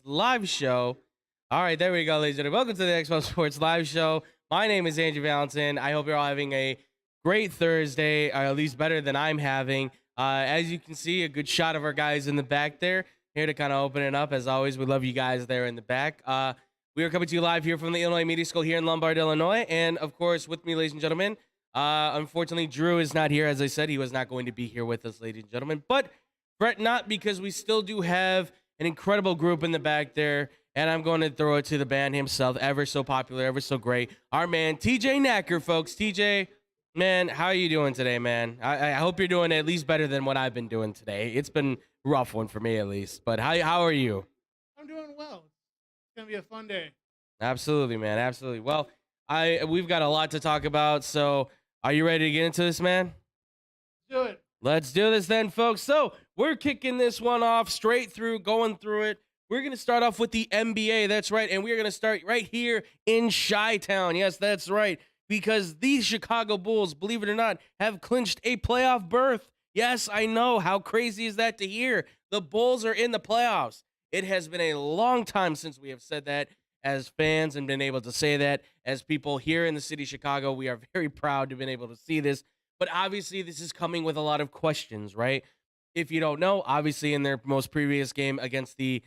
live show. All right, there we go, ladies and gentlemen. Welcome to the Expo Sports live show. My name is Andrew Valentin. I hope you're all having a great Thursday, or at least better than I'm having. As you can see, a good shot of our guys in the back there. Here to kind of open it up. As always, we love you guys there in the back. We are coming to you live here from the Illinois Media School here in Lombard, Illinois. And, of course, with me, ladies and gentlemen, unfortunately, Drew is not here. As I said, he was not going to be here with us, ladies and gentlemen. But fret not, because we still do have an incredible group in the back there. And I'm going to throw it to the band himself, ever so popular, ever so great. Our man, TJ Knacker, folks. TJ, man, how are you doing today, man? I hope you're doing at least better than what I've been doing today. It's been a rough one for me, at least. But how are you? I'm doing well. It's going to be a fun day. Absolutely, man. Absolutely. Well, we've got a lot to talk about. So are you ready to get into this, man? Do it. Let's do this then, folks. So we're kicking this one off straight through, going through it. We're going to start off with the NBA. That's right. And we're going to start right here in Chi-Town. Yes, that's right. Because these Chicago Bulls, believe it or not, have clinched a playoff berth. Yes, I know. How crazy is that to hear? The Bulls are in the playoffs. It has been a long time since we have said that as fans and been able to say that. As people here in the city of Chicago, we are very proud to have been able to see this. But obviously, this is coming with a lot of questions, right? If you don't know, obviously, in their most previous game against the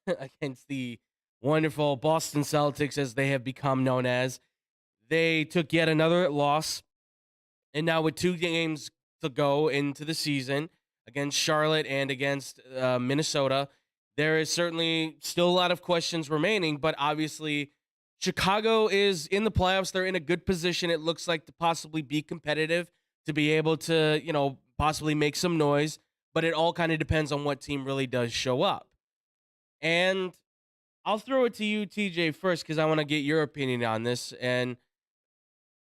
against the wonderful Boston Celtics, as they have become known as, they took yet another loss. And now with 2 games to go into the season against Charlotte and against Minnesota, there is certainly still a lot of questions remaining. But obviously, Chicago is in the playoffs. They're in a good position, it looks like, to possibly be competitive, to be able to, possibly make some noise. But it all kind of depends on what team really does show up. And I'll throw it to you, TJ, first, because I want to get your opinion on this. And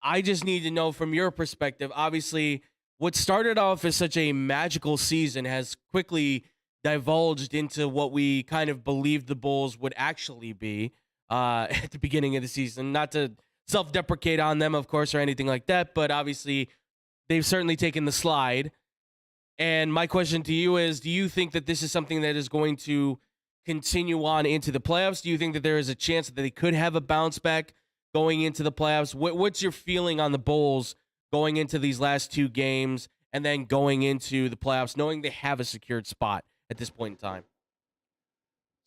I just need to know from your perspective, obviously, what started off as such a magical season has quickly divulged into what we kind of believed the Bulls would actually be at the beginning of the season. Not to self-deprecate on them, of course, or anything like that, but obviously they've certainly taken the slide. And my question to you is, do you think that this is something that is going to continue on into the playoffs? Do you think that there is a chance that they could have a bounce back going into the playoffs? What's your feeling on the Bulls going into these last 2 games and then going into the playoffs, knowing they have a secured spot at this point in time?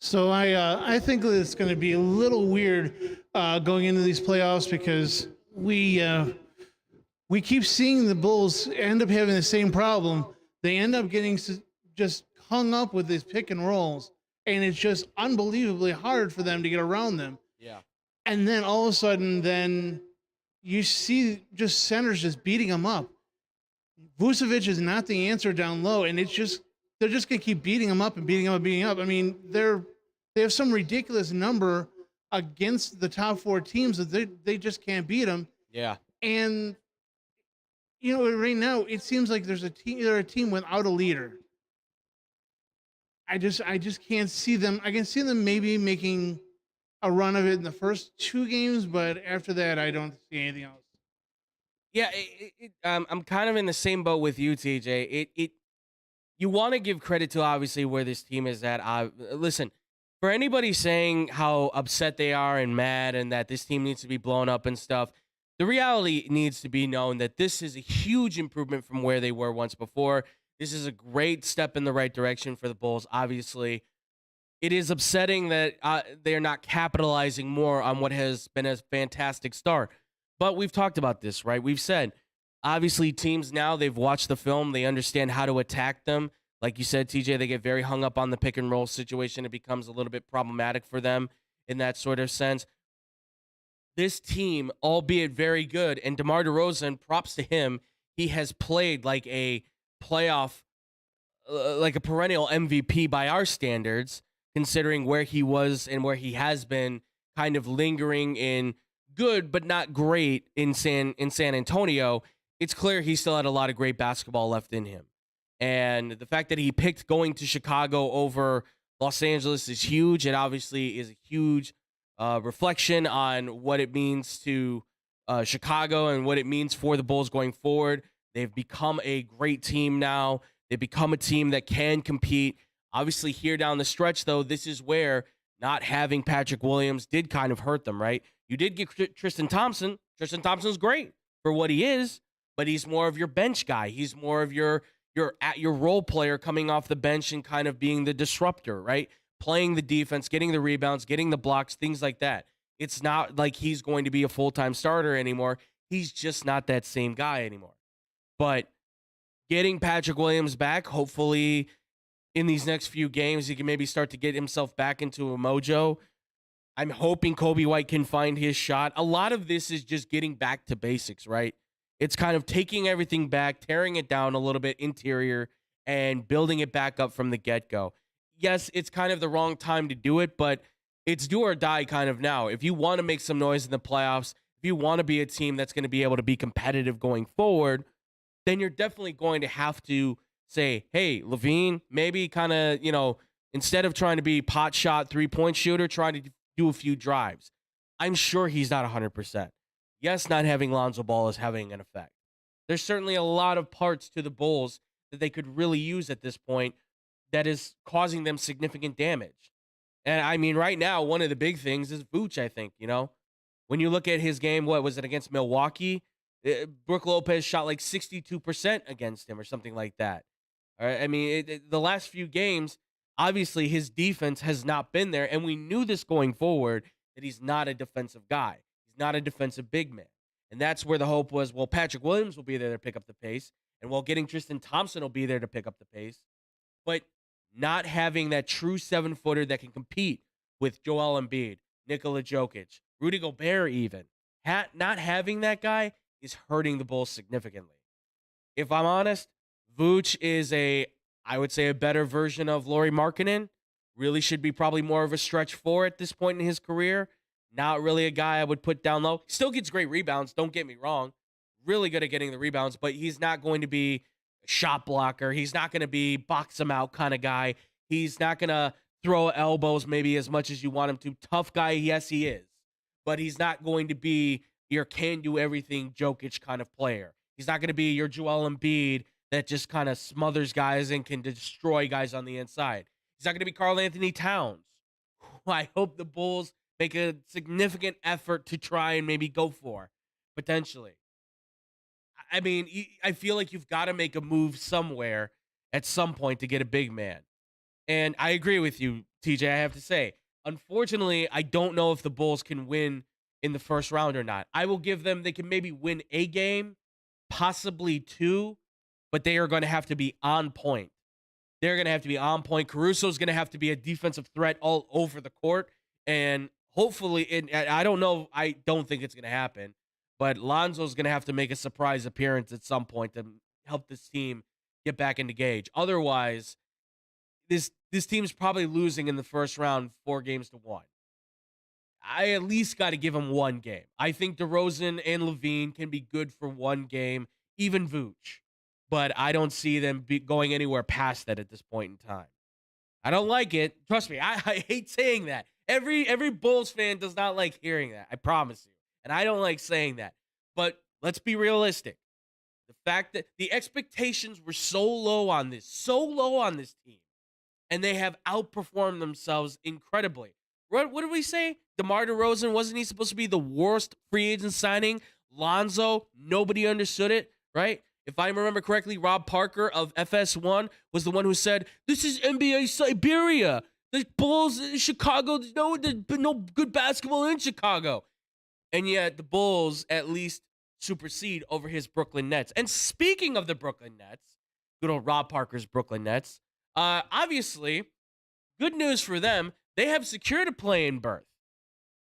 So I think that it's going to be a little weird going into these playoffs, because we keep seeing the Bulls end up having the same problem. They end up getting just hung up with these pick and rolls, and it's just unbelievably hard for them to get around them. Yeah. And then all of a sudden, then you see just centers just beating them up. Vucevic is not the answer down low, and they're just going to keep beating them up and beating them up and beating up. I mean, they have some ridiculous number against the top 4 teams that they just can't beat them. Yeah. And right now it seems like they're a team without a leader. I just can't see them. I can see them maybe making a run of it in the first 2 games, but after that, I don't see anything else. Yeah, I'm kind of in the same boat with you, TJ. You want to give credit to, obviously, where this team is at. Listen, for anybody saying how upset they are and mad and that this team needs to be blown up and stuff, the reality needs to be known that this is a huge improvement from where they were once before. This is a great step in the right direction for the Bulls, obviously. It is upsetting that they're not capitalizing more on what has been a fantastic start. But we've talked about this, right? We've said, obviously, teams now, they've watched the film. They understand how to attack them. Like you said, TJ, they get very hung up on the pick and roll situation. It becomes a little bit problematic for them in that sort of sense. This team, albeit very good, and DeMar DeRozan, props to him, he has played like a playoff, like a perennial MVP by our standards, considering where he was and where he has been kind of lingering in good but not great in San Antonio. It's clear he still had a lot of great basketball left in him. And the fact that he picked going to Chicago over Los Angeles is huge. It obviously is a huge reflection on what it means to Chicago and what it means for the Bulls going forward. They've become a great team now. They've become a team that can compete. Obviously, here down the stretch, though, this is where not having Patrick Williams did kind of hurt them, right? You did get Tristan Thompson. Tristan Thompson's great for what he is, but he's more of your bench guy. He's more of your role player coming off the bench and kind of being the disruptor, right? Playing the defense, getting the rebounds, getting the blocks, things like that. It's not like he's going to be a full-time starter anymore. He's just not that same guy anymore. But getting Patrick Williams back, hopefully in these next few games, he can maybe start to get himself back into a mojo. I'm hoping Kobe White can find his shot. A lot of this is just getting back to basics, right? It's kind of taking everything back, tearing it down a little bit interior, and building it back up from the get-go. Yes, it's kind of the wrong time to do it, but it's do or die kind of now. If you want to make some noise in the playoffs, if you want to be a team that's going to be able to be competitive going forward, then you're definitely going to have to say, hey, Levine, maybe kind of, instead of trying to be pot shot three-point shooter, try to do a few drives. I'm sure he's not 100%. Yes, not having Lonzo Ball is having an effect. There's certainly a lot of parts to the Bulls that they could really use at this point that is causing them significant damage. And I mean, right now, one of the big things is Vooch, I think, When you look at his game, what was it against Milwaukee? Brook Lopez shot like 62% against him or something like that. All right? I mean, the last few games, obviously his defense has not been there, and we knew this going forward that he's not a defensive guy. He's not a defensive big man. And that's where the hope was, well, Patrick Williams will be there to pick up the pace, and while getting Tristan Thompson will be there to pick up the pace. But not having that true 7-footer that can compete with Joel Embiid, Nikola Jokic, Rudy Gobert even, not having that guy is hurting the Bulls significantly. If I'm honest, Vooch is I would say a better version of Lauri Markkanen. Really should be probably more of a stretch four at this point in his career. Not really a guy I would put down low. Still gets great rebounds, don't get me wrong. Really good at getting the rebounds, but he's not going to be a shot blocker. He's not going to be box him out kind of guy. He's not going to throw elbows maybe as much as you want him to. Tough guy, yes, he is. But he's not going to be your can-do-everything Jokic kind of player. He's not going to be your Joel Embiid that just kind of smothers guys and can destroy guys on the inside. He's not going to be Karl Anthony Towns, who I hope the Bulls make a significant effort to try and maybe go for, potentially. I mean, I feel like you've got to make a move somewhere at some point to get a big man. And I agree with you, TJ, I have to say. Unfortunately, I don't know if the Bulls can win in the first round or not. I will give them, they can maybe win a game, possibly two, but they are going to have to be on point. They're going to have to be on point. Caruso's going to have to be a defensive threat all over the court. And hopefully, I don't know, I don't think it's going to happen, but Lonzo's going to have to make a surprise appearance at some point to help this team get back into gauge. Otherwise, this team's probably losing in the first round 4-1. I at least got to give him one game. I think DeRozan and Levine can be good for one game, even Vooch. But I don't see them going anywhere past that at this point in time. I don't like it. Trust me, I hate saying that. Every Bulls fan does not like hearing that. I promise you. And I don't like saying that. But let's be realistic. The fact that the expectations were so low on this team, and they have outperformed themselves incredibly. What did we say? DeMar DeRozan, wasn't he supposed to be the worst free agent signing? Lonzo, nobody understood it, right? If I remember correctly, Rob Parker of FS1 was the one who said, this is NBA Siberia. The Bulls in Chicago, there's no good basketball in Chicago. And yet the Bulls at least supersede over his Brooklyn Nets. And speaking of the Brooklyn Nets, good old Rob Parker's Brooklyn Nets, obviously, good news for them. They have secured a play-in berth.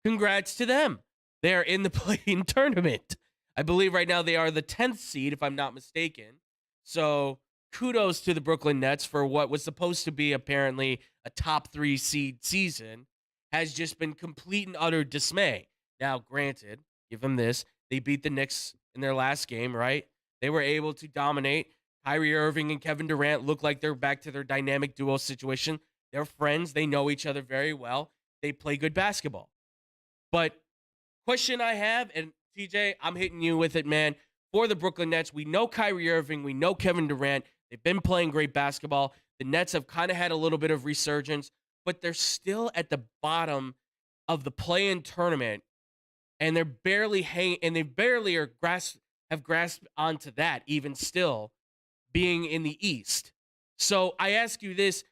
Congrats to them. They are in the play-in tournament. I believe right now they are the 10th seed, if I'm not mistaken. So kudos to the Brooklyn Nets for what was supposed to be apparently a top 3 seed season has just been complete and utter dismay. Now, granted, give them this. They beat the Knicks in their last game, right? They were able to dominate. Kyrie Irving and Kevin Durant look like they're back to their dynamic duo situation. They're friends. They know each other very well. They play good basketball. But question I have, and TJ, I'm hitting you with it, man. For the Brooklyn Nets, we know Kyrie Irving. We know Kevin Durant. They've been playing great basketball. The Nets have kind of had a little bit of resurgence. but they're still at the bottom of the play-in tournament, and they're barely hanging, and they barely have grasped onto that, even still being in the East. So I ask you this.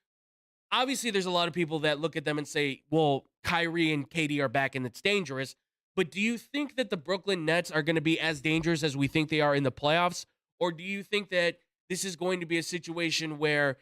Obviously, there's a lot of people that look at them and say, well, Kyrie and KD are back and it's dangerous. But do you think that the Brooklyn Nets are going to be as dangerous as we think they are in the playoffs? Or do you think that this is going to be a situation where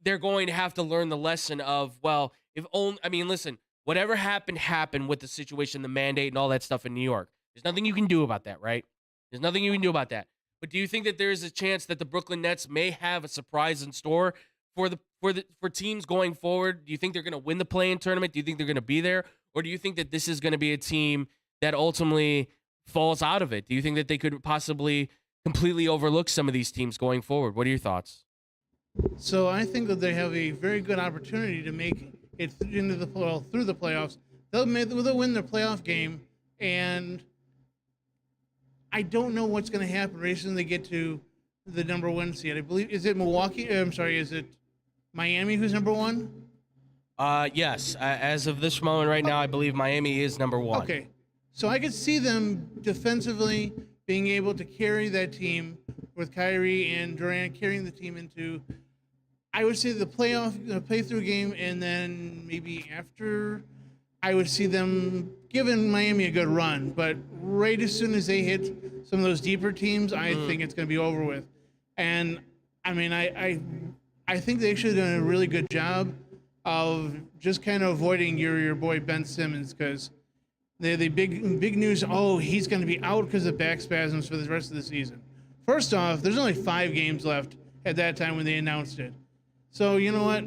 they're going to have to learn the lesson of, well, if only, I mean, listen, whatever happened with the situation, the mandate and all that stuff in New York. There's nothing you can do about that, right? There's nothing you can do about that. But do you think that there is a chance that the Brooklyn Nets may have a surprise in store for teams going forward? Do you think they're going to win the play-in tournament? Do you think they're going to be there? Or do you think that this is going to be a team that ultimately falls out of it? Do you think that they could possibly completely overlook some of these teams going forward? What are your thoughts? So I think that they have a very good opportunity to make it into through the playoffs. They'll win their playoff game, and I don't know what's going to happen right as soon as they get to the number one seed. I believe, is it Milwaukee? I'm sorry, is it Miami who's number one? Yes. As of this moment right now, I believe Miami is number one. Okay. So I could see them defensively being able to carry that team with Kyrie and Durant carrying the team into, I would say, the playthrough game, and then maybe after, I would see them giving Miami a good run. But right as soon as they hit some of those deeper teams, I think it's going to be over with. And I mean, I think they should have done a really good job of just kind of avoiding your boy Ben Simmons, because the big news, oh, he's going to be out because of back spasms for the rest of the season. First off, there's only 5 games left at that time when they announced it. So you know what?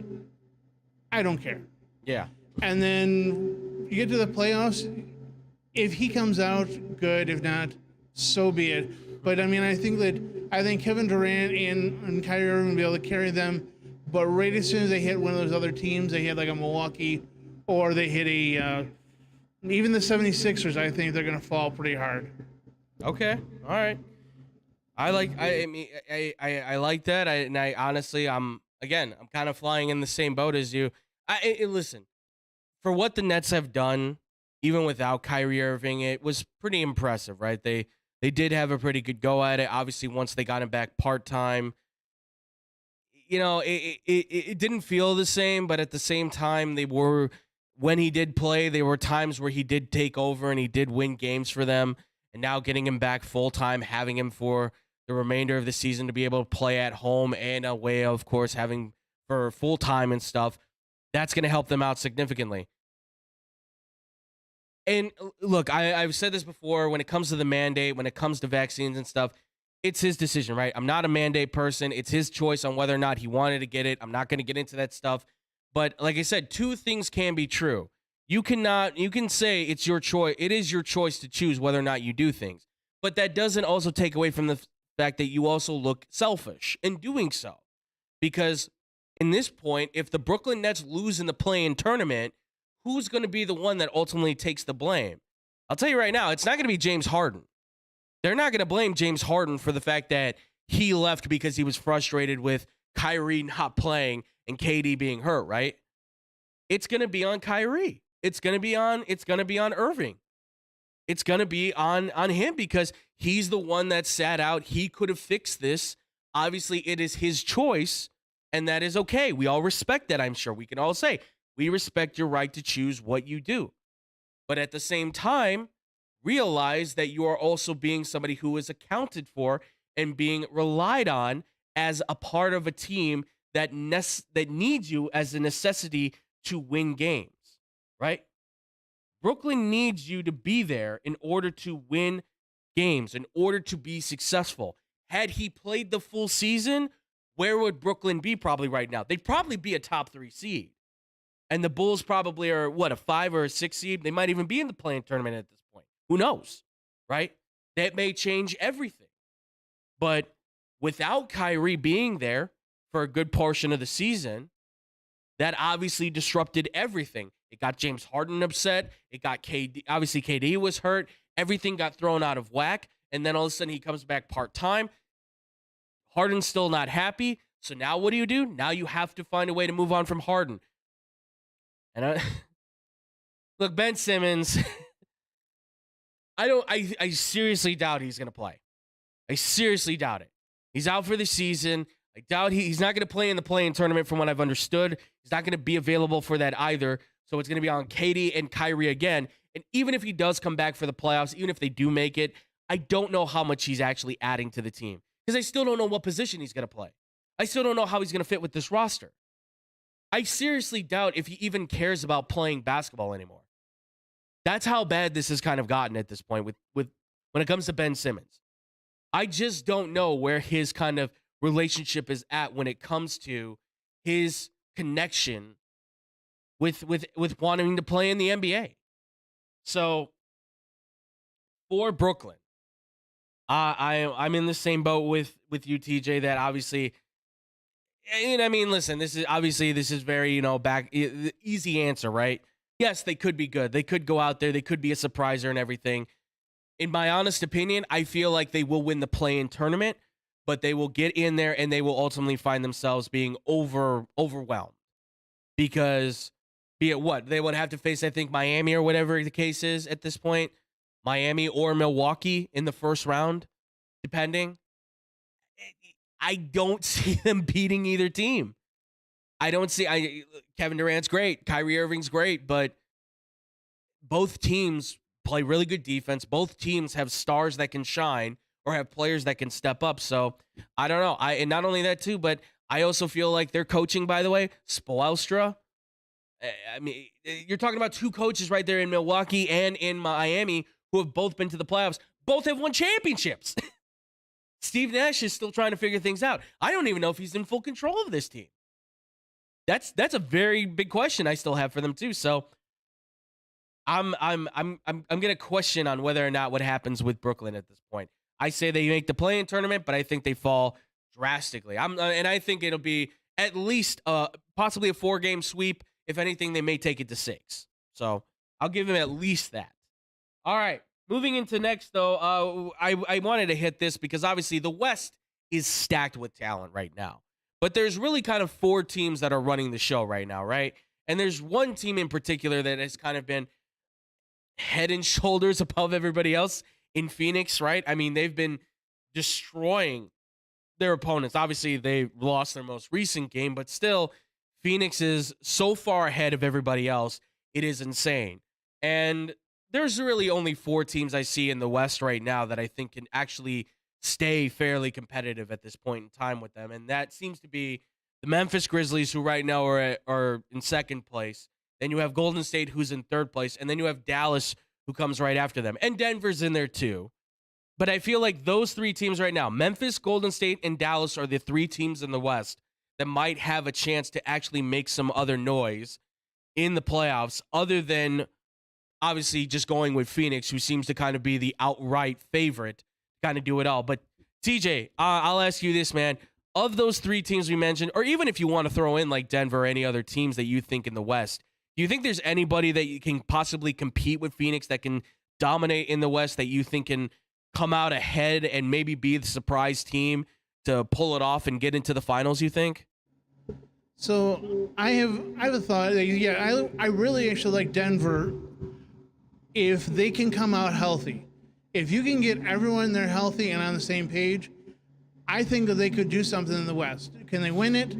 I don't care. Yeah. And then you get to the playoffs. If he comes out, good. If not, so be it. But I mean, I think Kevin Durant and Kyrie Irving will be able to carry them. But right as soon as they hit one of those other teams, they hit like a Milwaukee, or they hit even the 76ers, I think they're going to fall pretty hard. Okay. All right. I like that. I honestly, I'm kind of flying in the same boat as you. Listen, for what the Nets have done, even without Kyrie Irving, it was pretty impressive, right? They did have a pretty good go at it. Obviously, once they got him back part-time, you know, it didn't feel the same, but at the same time, when he did play, there were times where he did take over and he did win games for them. And now getting him back full-time, having him for the remainder of the season to be able to play at home and away, of course, having for full-time and stuff, that's going to help them out significantly. And look, I've said this before, when it comes to the mandate, when it comes to vaccines and stuff, it's his decision, right? I'm not a mandate person. It's his choice on whether or not he wanted to get it. I'm not going to get into that stuff. But like I said, 2 things can be true. You can say it's your choice. It is your choice to choose whether or not you do things. But that doesn't also take away from the fact that you also look selfish in doing so. Because in this point, if the Brooklyn Nets lose in the play-in tournament, who's going to be the one that ultimately takes the blame? I'll tell you right now, it's not going to be James Harden. They're not going to blame James Harden for the fact that he left because he was frustrated with Kyrie not playing and KD being hurt, right? It's going to be on Kyrie. It's going to be on Irving. It's going to be on him because he's the one that sat out. He could have fixed this. Obviously, it is his choice, and that is okay. We all respect that, I'm sure. We can all say, we respect your right to choose what you do. But at the same time, realize that you are also being somebody who is accounted for and being relied on as a part of a team that needs you as a necessity to win games, right? Brooklyn needs you to be there in order to win games, in order to be successful. Had he played the full season, where would Brooklyn be probably right now? They'd probably be a top 3 seed. And the Bulls probably are, a 5 or a 6 seed? They might even be in the play-in tournament at this point. Who knows, right? That may change everything. But without Kyrie being there for a good portion of the season, that obviously disrupted everything. It got James Harden upset. It got KD. Obviously, KD was hurt. Everything got thrown out of whack. And then all of a sudden, he comes back part-time. Harden's still not happy. So now what do? Now you have to find a way to move on from Harden. And look, Ben Simmons, I seriously doubt he's going to play. I seriously doubt it. He's out for the season. I doubt he's not going to play in the play-in tournament from what I've understood. He's not going to be available for that either. So it's going to be on Katie and Kyrie again. And even if he does come back for the playoffs, even if they do make it, I don't know how much he's actually adding to the team because I still don't know what position he's going to play. I still don't know how he's going to fit with this roster. I seriously doubt if he even cares about playing basketball anymore. That's how bad this has kind of gotten at this point with when it comes to Ben Simmons. I just don't know where his kind of relationship is at when it comes to his connection with wanting to play in the NBA. So for Brooklyn, I'm in the same boat with you, TJ, that obviously, and I mean, listen, this is very, easy answer, right? Yes, they could be good. They could go out there. They could be a surpriser and everything. In my honest opinion, I feel like they will win the play-in tournament, but they will get in there and they will ultimately find themselves being overwhelmed because, be it what, they would have to face, I think, Miami or whatever the case is at this point, Miami or Milwaukee in the first round, depending. I don't see them beating either team. Kevin Durant's great, Kyrie Irving's great, but both teams play really good defense. Both teams have stars that can shine or have players that can step up. So I don't know. And not only that too, but I also feel like their coaching, by the way, Spoelstra. I mean, you're talking about two coaches right there in Milwaukee and in Miami who have both been to the playoffs. Both have won championships. Steve Nash is still trying to figure things out. I don't even know if he's in full control of this team. That's a very big question I still have for them too. So I'm gonna question on whether or not what happens with Brooklyn at this point. I say they make the play-in tournament, but I think they fall drastically. And I think it'll be at least possibly a 4-game sweep. If anything, they may take it to 6. So I'll give them at least that. All right, moving into next though, I wanted to hit this because obviously the West is stacked with talent right now, but there's really kind of 4 teams that are running the show right now, right? And there's one team in particular that has kind of been head and shoulders above everybody else in Phoenix, right? I mean, they've been destroying their opponents. Obviously, they lost their most recent game, but still, Phoenix is so far ahead of everybody else. It is insane. And there's really only 4 teams I see in the West right now that I think can actually stay fairly competitive at this point in time with them. And that seems to be the Memphis Grizzlies, who right now are in second place. Then you have Golden State, who's in third place. And then you have Dallas, who comes right after them. And Denver's in there too. But I feel like those 3 teams right now, Memphis, Golden State, and Dallas, are the 3 teams in the West that might have a chance to actually make some other noise in the playoffs, other than obviously just going with Phoenix, who seems to kind of be the outright favorite to kind of do it all. But TJ, I'll ask you this, man. Of those 3 teams we mentioned, or even if you want to throw in like Denver or any other teams that you think in the West, do you think there's anybody that you can possibly compete with Phoenix that can dominate in the West that you think can come out ahead and maybe be the surprise team to pull it off and get into the finals, you think? So I have a thought. I really actually like Denver if they can come out healthy. If you can get everyone there healthy and on the same page, I think that they could do something in the West. Can they win it?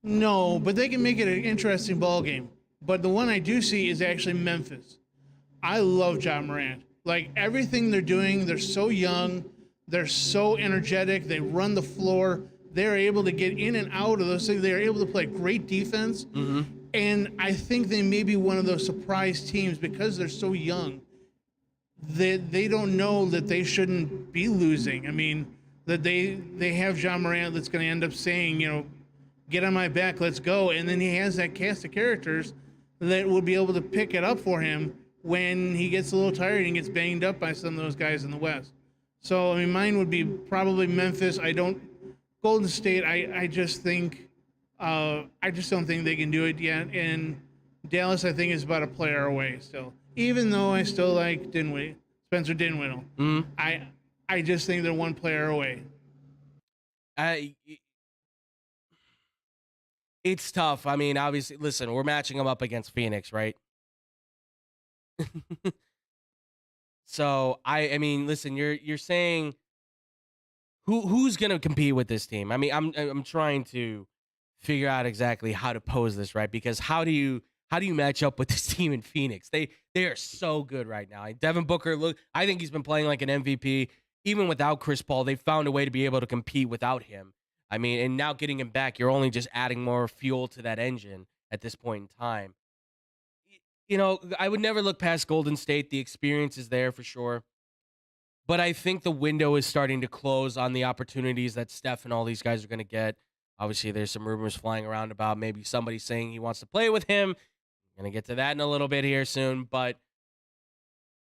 No, but they can make it an interesting ball game. But the one I do see is actually Memphis. I love Ja Morant. Like everything they're doing, they're so young, they're so energetic, they run the floor, they're able to get in and out of those things, they're able to play great defense. Mm-hmm. And I think they may be one of those surprise teams because they're so young. They don't know that they shouldn't be losing. I mean, that they have Ja Morant that's going to end up saying, get on my back, let's go. And then he has that cast of characters that will be able to pick it up for him when he gets a little tired and gets banged up by some of those guys in the West. So, I mean, mine would be probably Memphis. Golden State, I just think, I just don't think they can do it yet. And Dallas, I think, is about a player away still. Even though I still like Spencer Dinwiddie. Mm-hmm. I just think they're one player away. It's tough. I mean, obviously, listen, we're matching them up against Phoenix, right? So I mean, listen, you're saying who's gonna compete with this team? I mean, I'm trying to figure out exactly how to pose this, right? Because how do you match up with this team in Phoenix? They are so good right now. Devin Booker, look, I think he's been playing like an MVP. Even without Chris Paul, they found a way to be able to compete without him. I mean, and now getting him back, you're only just adding more fuel to that engine at this point in time. I would never look past Golden State. The experience is there for sure. But I think the window is starting to close on the opportunities that Steph and all these guys are going to get. Obviously, there's some rumors flying around about maybe somebody saying he wants to play with him. I'm going to get to that in a little bit here soon. But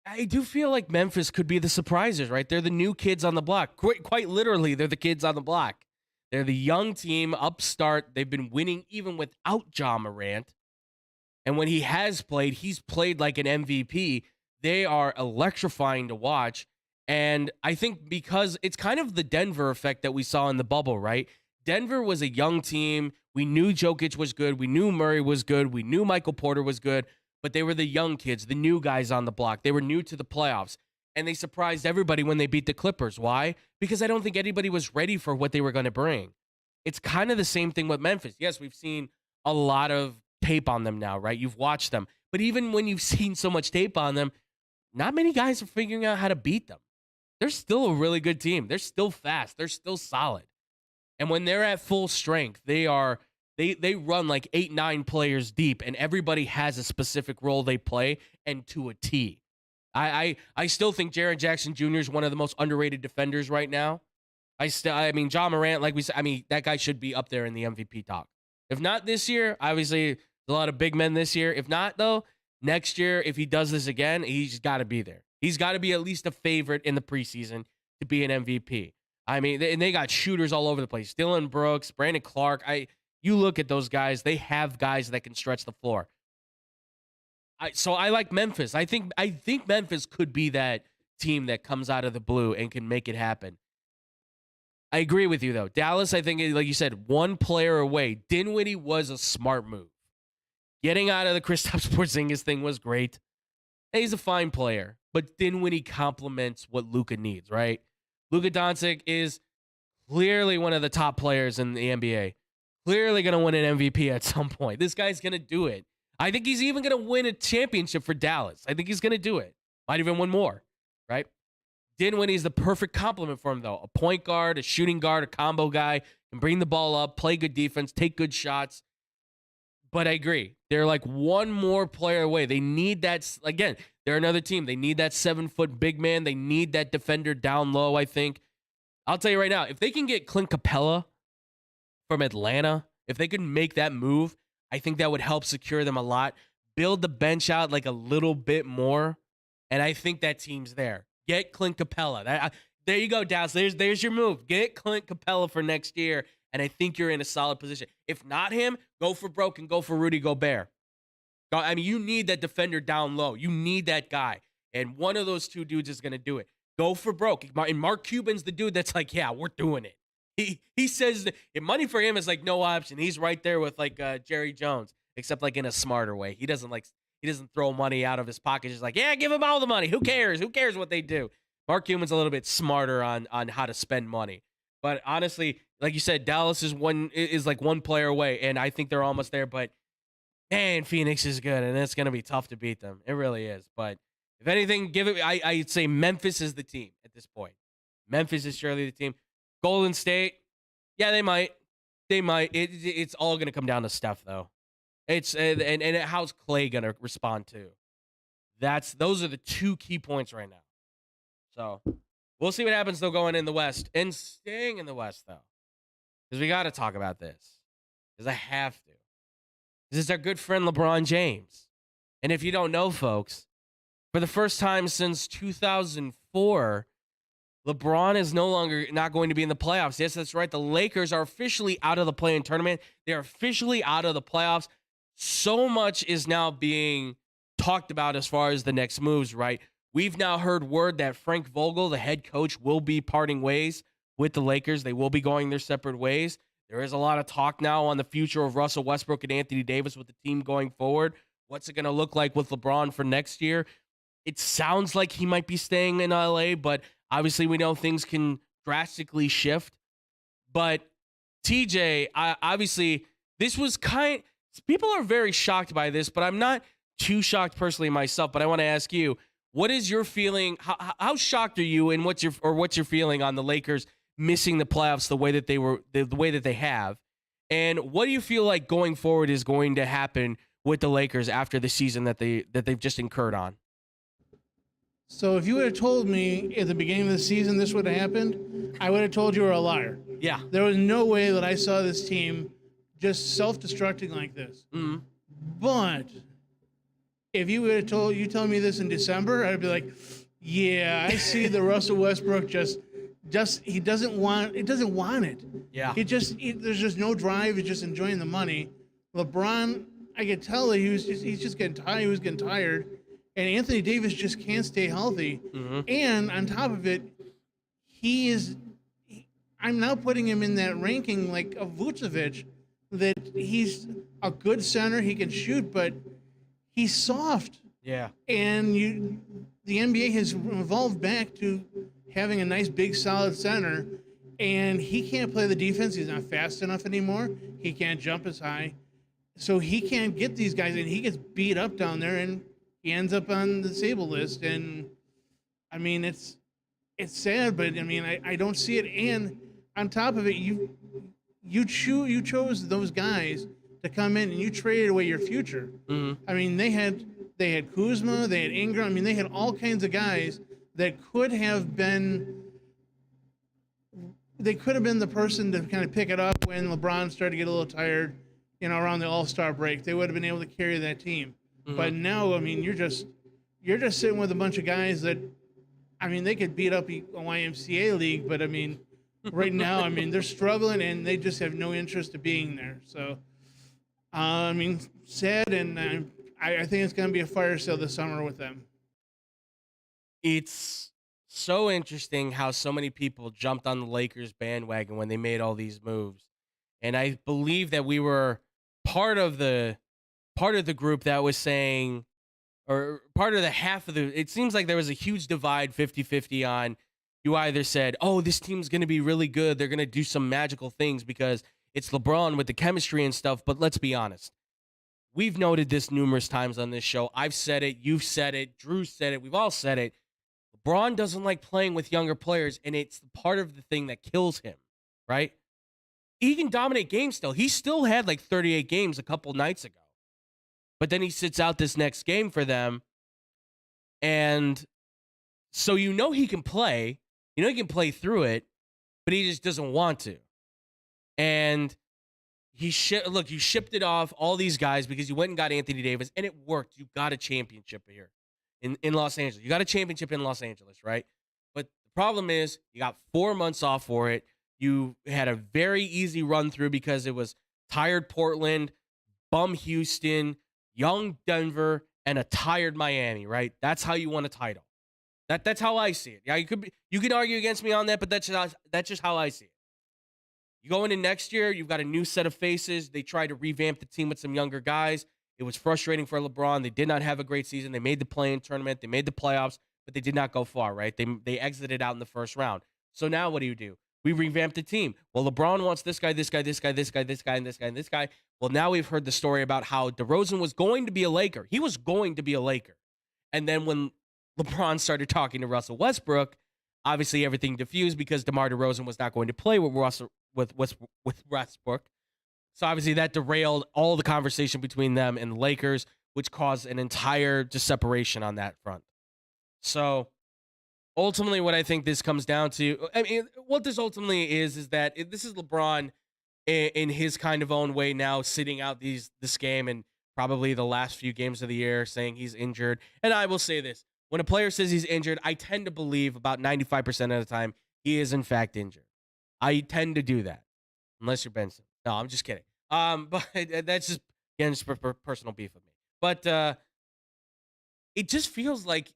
I do feel like Memphis could be the surprisers, right? They're the new kids on the block. Quite literally, they're the kids on the block. They're the young team, upstart. They've been winning even without Ja Morant. And when he has played, he's played like an MVP. They are electrifying to watch. And I think because it's kind of the Denver effect that we saw in the bubble, right? Denver was a young team. We knew Jokic was good. We knew Murray was good. We knew Michael Porter was good. But they were the young kids, the new guys on the block. They were new to the playoffs. And they surprised everybody when they beat the Clippers. Why? Because I don't think anybody was ready for what they were going to bring. It's kind of the same thing with Memphis. Yes, we've seen a lot of tape on them now, right? You've watched them. But even when you've seen so much tape on them, not many guys are figuring out how to beat them. They're still a really good team. They're still fast. They're still solid. And when they're at full strength, they run like 8-9 players deep, and everybody has a specific role they play, and to a T. I still think Jaren Jackson Jr. is one of the most underrated defenders right now. I mean, Ja Morant, like we said, I mean, that guy should be up there in the MVP talk. If not this year, obviously, there's a lot of big men this year. If not, though, next year, if he does this again, he's got to be there. He's got to be at least a favorite in the preseason to be an MVP. I mean, and they got shooters all over the place. Dylan Brooks, Brandon Clark. You look at those guys, they have guys that can stretch the floor. So I like Memphis. I think Memphis could be that team that comes out of the blue and can make it happen. I agree with you, though. Dallas, I think, like you said, one player away. Dinwiddie was a smart move. Getting out of the Kristaps Porzingis thing was great. He's a fine player, but Dinwiddie complements what Luka needs, right? Luka Doncic is clearly one of the top players in the NBA. Clearly going to win an MVP at some point. This guy's going to do it. I think he's even going to win a championship for Dallas. I think he's going to do it. Might even win more, right? Dinwiddie's the perfect complement for him, though. A point guard, a shooting guard, a combo guy, can bring the ball up, play good defense, take good shots. But I agree. They're like one more player away. They need that. Again, they're another team. They need that 7-foot big man. They need that defender down low, I think. I'll tell you right now, if they can get Clint Capella from Atlanta, if they can make that move, I think that would help secure them a lot. Build the bench out like a little bit more. And I think that team's there. Get Clint Capella. There you go, Dallas. There's your move. Get Clint Capella for next year. And I think you're in a solid position. If not him, go for broke and go for Rudy Gobert. I mean, you need that defender down low. You need that guy. And one of those two dudes is going to do it. Go for broke. And Mark Cuban's the dude that's like, yeah, we're doing it. He says money for him is like no option. He's right there with like Jerry Jones, except like in a smarter way. He doesn't throw money out of his pocket. He's like, yeah, give him all the money. Who cares? Who cares what they do? Mark Cuban's a little bit smarter on how to spend money. But honestly, like you said, Dallas is like one player away, and I think they're almost there. But man, Phoenix is good, and it's gonna be tough to beat them. It really is. But if anything, I'd say Memphis is the team at this point. Memphis is surely the team. Golden State, yeah, they might. It's all gonna come down to Steph, though. And how's Clay gonna respond to? Those are the two key points right now. So we'll see what happens though going in the West and staying in the West though, because we got to talk about this. Because I have to. This is our good friend LeBron James, and if you don't know, folks, for the first time since 2004, LeBron is no longer not going to be in the playoffs. Yes, that's right. The Lakers are officially out of the play-in tournament. They are officially out of the playoffs. So much is now being talked about as far as the next moves, right? We've now heard word that Frank Vogel, the head coach, will be parting ways with the Lakers. They will be going their separate ways. There is a lot of talk now on the future of Russell Westbrook and Anthony Davis with the team going forward. What's it going to look like with LeBron for next year? It sounds like he might be staying in LA, but obviously we know things can drastically shift. But TJ, obviously, this was people are very shocked by this, but I'm not too shocked personally myself. But I want to ask you, what is your feeling? How shocked are you, and what's your feeling on the Lakers missing the playoffs the way that the way that they have? And what do you feel like going forward is going to happen with the Lakers after the season that they've just incurred on? So if you would have told me at the beginning of the season this would have happened, I would have told you were a liar. Yeah. There was no way that I saw this team just self-destructing like this. Mm-hmm. But if you would have told me this in December, I'd be like, yeah, I see the Russell Westbrook just he doesn't want it. Yeah. There's just no drive. He's just enjoying the money. LeBron, I could tell that he's just getting tired. He was getting tired. And Anthony Davis just can't stay healthy. Mm-hmm. And on top of it, I'm now putting him in that ranking like of Vucevic, that he's a good center. He can shoot, but he's soft. Yeah. And the NBA has evolved back to having a nice, big, solid center. And he can't play the defense. He's not fast enough anymore. He can't jump as high. So he can't get these guys, and he gets beat up down there, and he ends up on the disabled list. And I mean, it's sad, but I mean, I don't see it. And on top of it, you chose those guys to come in, and you traded away your future. Mm-hmm. I mean, they had Kuzma, they had Ingram. I mean, they had all kinds of guys that could have been the person to kind of pick it up when LeBron started to get a little tired, around the All-Star break. They would have been able to carry that team. Mm-hmm. But now, I mean, you're just sitting with a bunch of guys that, I mean, they could beat up a YMCA league, but I mean, right now, I mean, they're struggling and they just have no interest in being there. So, I mean, sad, and I think it's going to be a fire sale this summer with them. It's so interesting how so many people jumped on the Lakers bandwagon when they made all these moves. And I believe that we were part of the group that was saying, or part of the half of it seems like there was a huge divide 50-50 on, you either said, oh, this team's going to be really good, they're going to do some magical things because it's LeBron with the chemistry and stuff. But let's be honest. We've noted this numerous times on this show. I've said it. You've said it. Drew said it. We've all said it. LeBron doesn't like playing with younger players, and it's part of the thing that kills him, right? He can dominate games still. He still had like 38 games a couple nights ago. But then he sits out this next game for them. And so he can play. He can play through it, but he just doesn't want to. And you shipped it off all these guys because you went and got Anthony Davis, and it worked. You got a championship here in Los Angeles. You got a championship in Los Angeles, right? But the problem is you got 4 months off for it. You had a very easy run through because it was tired Portland, bum Houston, young Denver, and a tired Miami, right? That's how you won a title. That's how I see it. Yeah, you can argue against me on that, but that's just how I see it. You go into next year, you've got a new set of faces. They tried to revamp the team with some younger guys. It was frustrating for LeBron. They did not have a great season. They made the play-in tournament. They made the playoffs, but they did not go far, right? They exited out in the first round. So now what do? We revamped the team. Well, LeBron wants this guy, this guy, this guy, this guy, this guy, and this guy, and this guy. Well, now we've heard the story about how DeRozan was going to be a Laker. He was going to be a Laker. And then when LeBron started talking to Russell Westbrook, obviously everything diffused because DeMar DeRozan was not going to play with Westbrook. So obviously that derailed all the conversation between them and the Lakers, which caused an entire just separation on that front. So ultimately what I think this comes down to, I mean, what this ultimately is that this is LeBron in his kind of own way now sitting out this game and probably the last few games of the year saying he's injured. And I will say this, when a player says he's injured, I tend to believe about 95% of the time he is in fact injured. I tend to do that. Unless you're Benson. No, I'm just kidding. But that's just, again, just personal beef with me. But it just feels like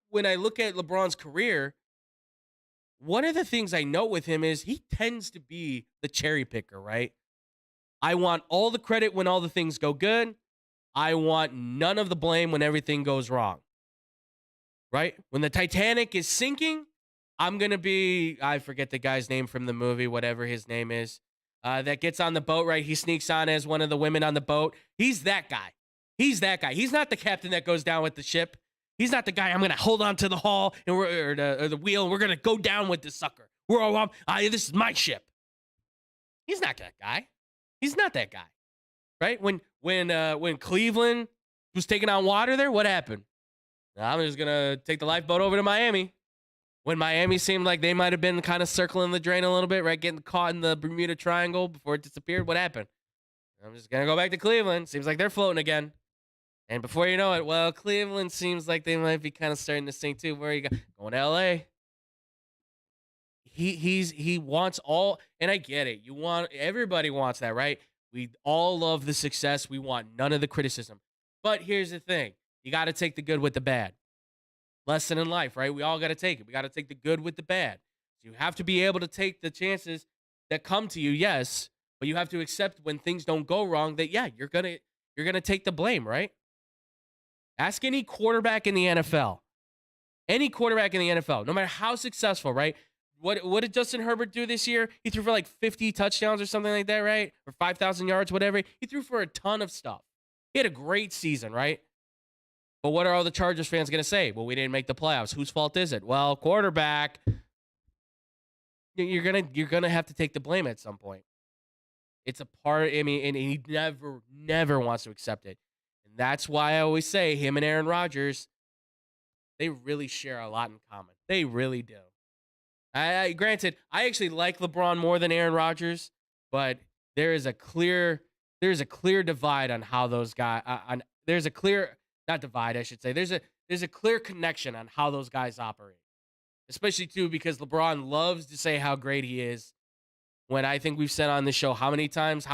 when I look at LeBron's career, one of the things I know with him is he tends to be the cherry picker, right? I want all the credit when all the things go good. I want none of the blame when everything goes wrong, right? When the Titanic is sinking, I'm going to be, I forget the guy's name from the movie, whatever his name is, that gets on the boat, right? He sneaks on as one of the women on the boat. He's that guy. He's that guy. He's not the captain that goes down with the ship. He's not the guy, I'm going to hold on to the hull and or the wheel, and we're going to go down with this sucker. This is my ship. He's not that guy. He's not that guy, right? When Cleveland was taking on water there, what happened? I'm just going to take the lifeboat over to Miami. When Miami seemed like they might have been kind of circling the drain a little bit, right? Getting caught in the Bermuda Triangle before it disappeared. What happened? I'm just going to go back to Cleveland. Seems like they're floating again. And before you know it, well, Cleveland seems like they might be kind of starting to sink too. Where you going to L.A.? He wants all, and I get it. Everybody wants that, right? We all love the success. We want none of the criticism. But here's the thing. You got to take the good with the bad. Lesson in life, right? We all got to take it. We got to take the good with the bad. So you have to be able to take the chances that come to you, yes, but you have to accept when things don't go wrong that, yeah, you're going to take the blame, right? Ask any quarterback in the NFL. Any quarterback in the NFL, no matter how successful, right? What did Justin Herbert do this year? He threw for like 50 touchdowns or something like that, right? Or 5,000 yards, whatever. He threw for a ton of stuff. He had a great season, right? But what are all the Chargers fans going to say? Well, we didn't make the playoffs. Whose fault is it? Well, quarterback. You're gonna have to take the blame at some point. It's a part. I mean, and he never wants to accept it. And that's why I always say him and Aaron Rodgers, they really share a lot in common. They really do. Granted, I actually like LeBron more than Aaron Rodgers, but there's a clear divide on how those guys. There's a clear, not divide, I should say. There's a clear connection on how those guys operate, especially too because LeBron loves to say how great he is. When I think we've said on this show, how many times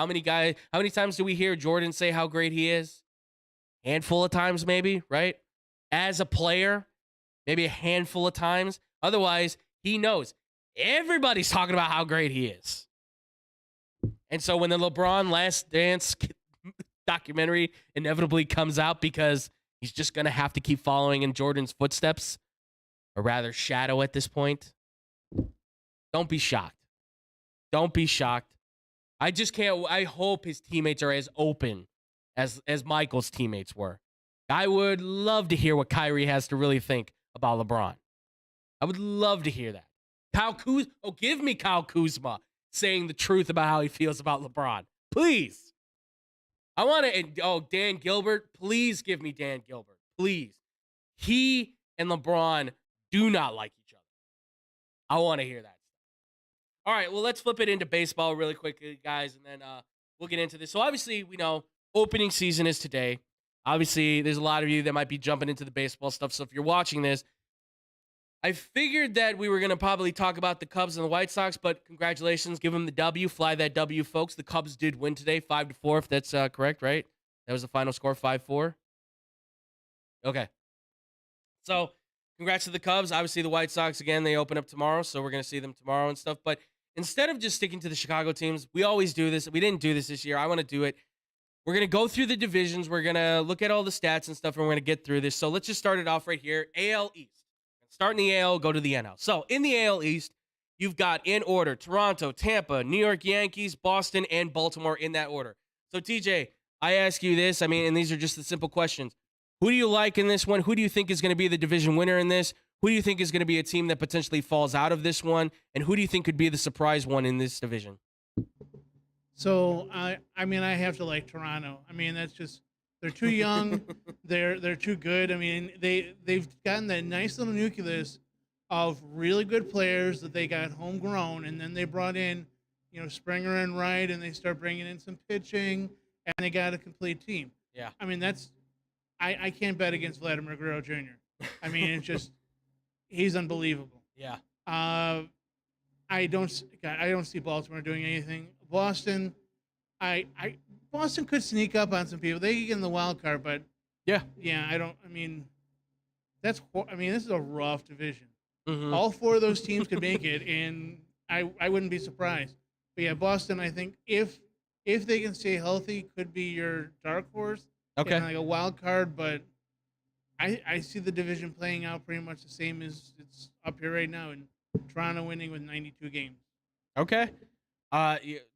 do we hear Jordan say how great he is? Handful of times, maybe, right? As a player, maybe a handful of times. Otherwise, he knows everybody's talking about how great he is. And so when the LeBron Last Dance documentary inevitably comes out because he's just going to have to keep following in Jordan's footsteps, or rather shadow at this point, don't be shocked. Don't be shocked. I just can't. I hope his teammates are as open as Michael's teammates were. I would love to hear what Kyrie has to really think about LeBron. I would love to hear that. Give me Kyle Kuzma saying the truth about how he feels about LeBron. Please. I want to, Dan Gilbert, please give me Dan Gilbert. Please. He and LeBron do not like each other. I want to hear that. All right, well, let's flip it into baseball really quickly, guys, and then we'll get into this. So obviously, we know opening season is today. Obviously, there's a lot of you that might be jumping into the baseball stuff. So if you're watching this, I figured that we were going to probably talk about the Cubs and the White Sox, but congratulations. Give them the W. Fly that W, folks. The Cubs did win today, 5-4, if that's correct, right? That was the final score, 5-4? Okay. So congrats to the Cubs. Obviously, the White Sox, again, they open up tomorrow, so we're going to see them tomorrow and stuff. But instead of just sticking to the Chicago teams, we always do this. We didn't do this year. I want to do it. We're going to go through the divisions. We're going to look at all the stats and stuff, and we're going to get through this. So let's just start it off right here. AL East. Start in the AL, go to the NL. So in the AL East, you've got in order Toronto, Tampa, New York Yankees, Boston, and Baltimore in that order. So TJ, I ask you this. I mean, and these are just the simple questions. Who do you like in this one? Who do you think is going to be the division winner in this? Who do you think is going to be a team that potentially falls out of this one? And who do you think could be the surprise one in this division? So I mean, I have to like Toronto. I mean, that's just they're too young. they're too good. I mean, they've gotten that nice little nucleus of really good players that they got homegrown, and then they brought in, Springer and Wright, and they start bringing in some pitching, and they got a complete team. Yeah. I mean, I can't bet against Vladimir Guerrero Jr. I mean, it's just he's unbelievable. Yeah. I don't see Baltimore doing anything. Boston, Boston could sneak up on some people. They could get in the wild card, but yeah, I don't. I mean, this is a rough division. Hmm. All four of those teams could make it, and I wouldn't be surprised. But yeah, Boston, I think if they can stay healthy, could be your dark horse and Okay. like a wild card. But I see the division playing out pretty much the same as it's up here right now, and Toronto winning with 92 games. Okay.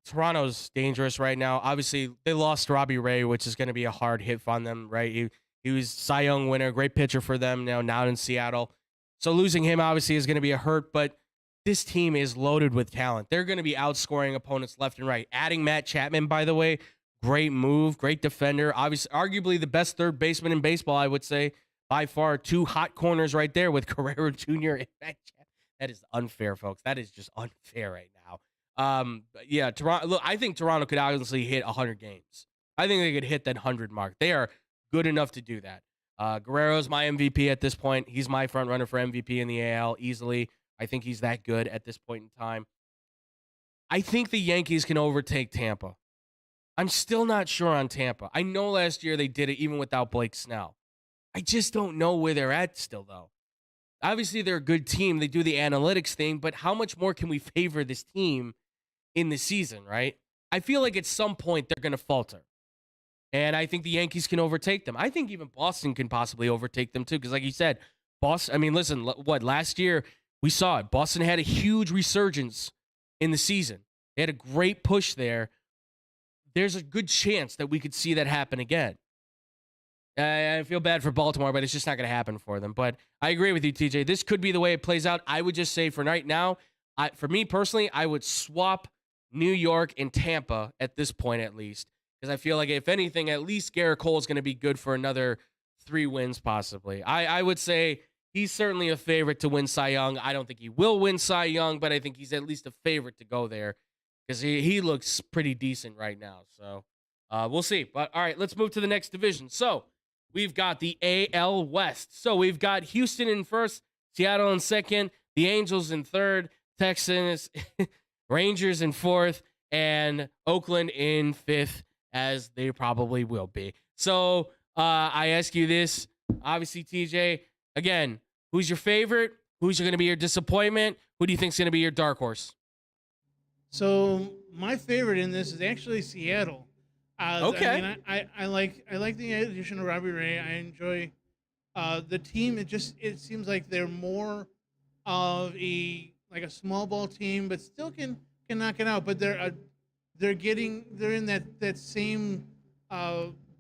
Toronto's dangerous right now. Obviously, they lost Robbie Ray, which is going to be a hard hit on them, right? He was Cy Young winner, great pitcher for them now in Seattle. So losing him obviously is going to be a hurt, but this team is loaded with talent. They're going to be outscoring opponents left and right. Adding Matt Chapman, by the way, great move, great defender. Obviously, arguably the best third baseman in baseball, I would say, by far. Two hot corners right there with Guerrero Jr. and Matt Chapman. That is unfair, folks. That is just unfair right now. But yeah, Toronto. Look, I think Toronto could honestly hit 100 games. I think they could hit that 100 mark. They are good enough to do that. Guerrero's my MVP at this point. He's my front runner for MVP in the AL easily. I think he's that good at this point in time. I think the Yankees can overtake Tampa. I'm still not sure on Tampa. I know last year they did it even without Blake Snell. I just don't know where they're at still, though. Obviously, they're a good team. They do the analytics thing, but how much more can we favor this team in the season, right? I feel like at some point they're going to falter. And I think the Yankees can overtake them. I think even Boston can possibly overtake them, too, because like you said, Boston, I mean, listen, what, last year we saw it. Boston had a huge resurgence in the season. They had a great push there. There's a good chance that we could see that happen again. I feel bad for Baltimore, but it's just not going to happen for them. But I agree with you, TJ. This could be the way it plays out. I would just say for right now, for me personally, I would swap New York and Tampa at this point at least, because I feel like if anything, at least Garrett Cole is going to be good for another 3 wins possibly. I would say he's certainly a favorite to win Cy Young. I don't think he will win Cy Young, but I think he's at least a favorite to go there because he looks pretty decent right now. So we'll see. But all right, let's move to the next division. So we've got the AL West. So we've got Houston in first, Seattle in second, the Angels in third, Texans, Rangers in fourth, and Oakland in fifth, as they probably will be. So I ask you this, obviously, TJ, again, who's your favorite? Who's going to be your disappointment? Who do you think is going to be your dark horse? So my favorite in this is actually Seattle. Okay. I mean, I like the addition of Robbie Ray. I enjoy the team. It seems like they're more of a small ball team, but still can knock it out. But they're in that same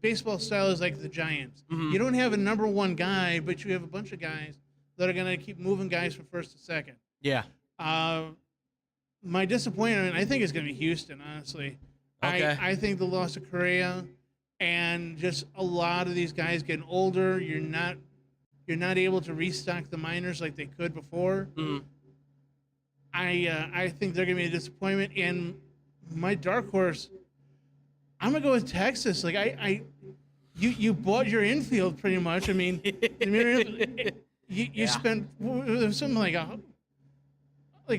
baseball style as like the Giants. Mhm. You don't have a number one guy, but you have a bunch of guys that are gonna keep moving guys from first to second. Yeah. My disappointment, I think, is going to be Houston. Honestly, Okay. I think the loss of Correa and just a lot of these guys getting older. You're not able to restock the minors like they could before. Mhm. I think they're going to be a disappointment. And my dark horse, I'm going to go with Texas. Like you bought your infield pretty much. I mean, you spent something like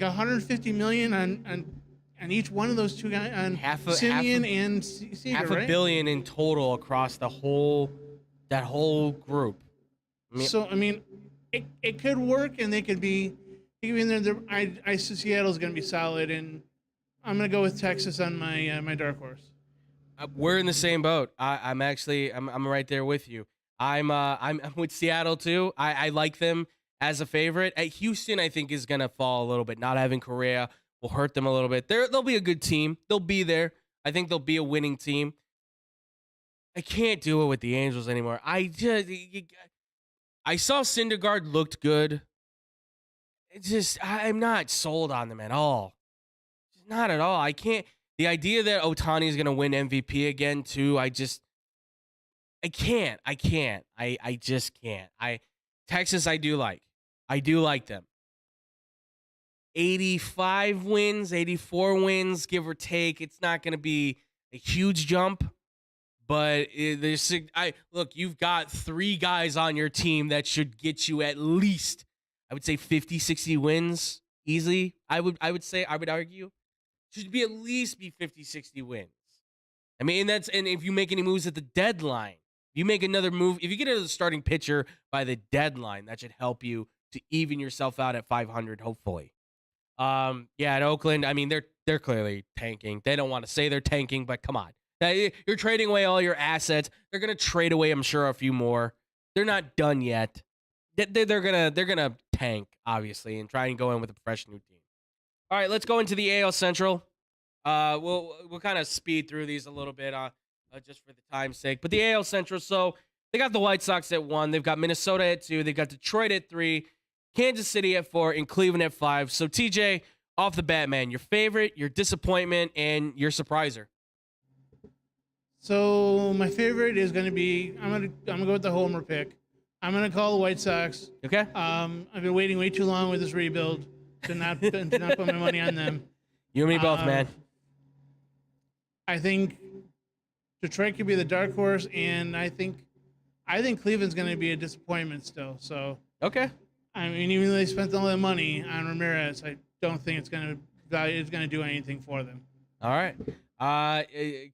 150 million on each one of those two guys, on Simeon and Seager, half right? $1 billion in total across that whole group. I mean, it could work, and they could be in there. I see Seattle's going to be solid, and I'm going to go with Texas on my dark horse. We're in the same boat. I'm right there with you. I'm with Seattle too. I like them as a favorite. At Houston, I think is gonna fall a little bit. Not having Correa will hurt them a little bit. They'll be a good team. They'll be there. I think they'll be a winning team. I can't do it with the Angels anymore. I saw Syndergaard looked good. I'm not sold on them at all. Not at all. I can't. The idea that Ohtani is gonna win MVP again too. I can't. I just can't. Texas, I do like. I do like them. 85 wins, 84 wins, give or take. It's not going to be a huge jump, but look, you've got 3 guys on your team that should get you at least, I would say 50, 60 wins easily. I would argue. Should be at least be 50, 60 wins. I mean, and if you make any moves at the deadline, you make another move, if you get a starting pitcher by the deadline, that should help you to even yourself out at 500, hopefully. Yeah, at Oakland, I mean, they're clearly tanking. They don't want to say they're tanking, but come on. You're trading away all your assets. They're gonna trade away, I'm sure, a few more. They're not done yet. They're gonna tank, obviously, and try and go in with a fresh new team. All right, let's go into the AL Central. We'll kind of speed through these a little bit, just for the time's sake. But the AL Central, so they got the White Sox at 1, they've got Minnesota at 2, they've got Detroit at 3, Kansas City at 4, and Cleveland at 5. So TJ, off the bat, man, your favorite, your disappointment, and your surpriser. So my favorite is going to be I'm gonna go with the homer pick. I'm gonna call the White Sox. Okay. I've been waiting way too long with this rebuild to not put my money on them. You and me both, man. I think Detroit could be the dark horse, and I think Cleveland's going to be a disappointment still. So Okay. I mean, even though they spent all that money on Ramirez, I don't think it's going to do anything for them. All right.